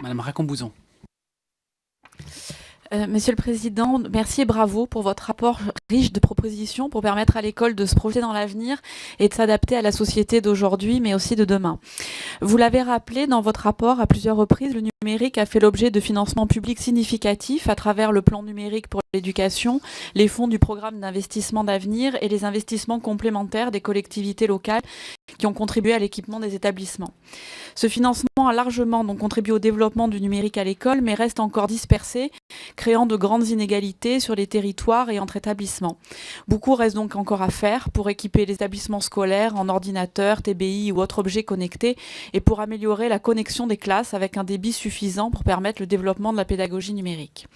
Madame Racambouzon. Monsieur le Président, merci et bravo pour votre rapport riche de propositions pour permettre à l'école de se projeter dans l'avenir et de s'adapter à la société d'aujourd'hui, mais aussi de demain. Vous l'avez rappelé dans votre rapport à plusieurs reprises, le numérique a fait l'objet de financements publics significatifs à travers le plan numérique pour l'éducation, les fonds du programme d'investissement d'avenir et les investissements complémentaires des collectivités locales qui ont contribué à l'équipement des établissements. Ce financement a largement donc contribué au développement du numérique à l'école, mais reste encore dispersé, créant de grandes inégalités sur les territoires et entre établissements. Beaucoup reste donc encore à faire pour équiper les établissements scolaires en ordinateurs, TBI ou autres objets connectés et pour améliorer la connexion des classes avec un débit suffisant pour permettre le développement de la pédagogie numérique.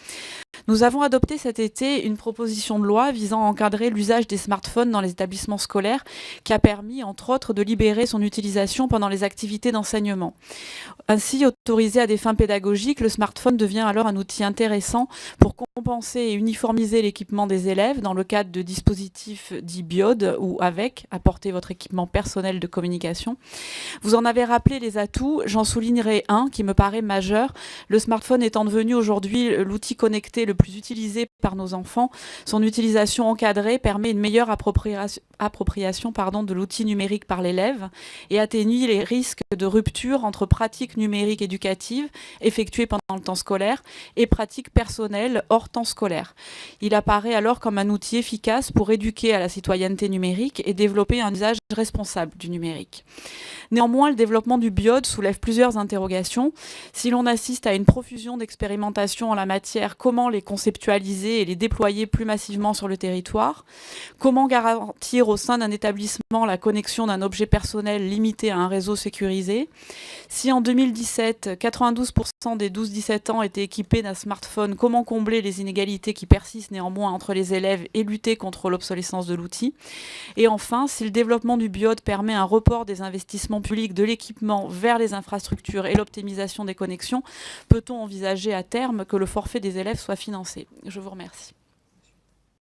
Nous avons adopté cet été une proposition de loi visant à encadrer l'usage des smartphones dans les établissements scolaires qui a permis, entre autres, de libérer son utilisation pendant les activités d'enseignement. Ainsi, autorisé à des fins pédagogiques, le smartphone devient alors un outil intéressant pour compenser et uniformiser l'équipement des élèves dans le cadre de dispositifs dits BIOD ou avec, apporter votre équipement personnel de communication. Vous en avez rappelé les atouts, j'en soulignerai un qui me paraît majeur. Le smartphone étant devenu aujourd'hui l'outil connecté le plus utilisé par nos enfants, son utilisation encadrée permet une meilleure appropriation de l'outil numérique par l'élève et atténue les risques de rupture entre pratiques numériques éducatives effectuées pendant le temps scolaire et pratiques personnelles hors temps scolaire. Il apparaît alors comme un outil efficace pour éduquer à la citoyenneté numérique et développer un usage responsable du numérique. Néanmoins, le développement du BIOD soulève plusieurs interrogations. Si l'on assiste à une profusion d'expérimentations en la matière, comment les conceptualiser et les déployer plus massivement sur le territoire? Comment garantir au sein d'un établissement la connexion d'un objet personnel limité à un réseau sécurisé? Si en 2017, 92% des 12-17 ans étaient équipés d'un smartphone, comment combler les inégalités qui persistent néanmoins entre les élèves et lutter contre l'obsolescence de l'outil? Et enfin, si le développement du BIOD permet un report des investissements publics de l'équipement vers les infrastructures et l'optimisation des connexions, peut-on envisager à terme que le forfait des élèves soit financé? Je vous remercie.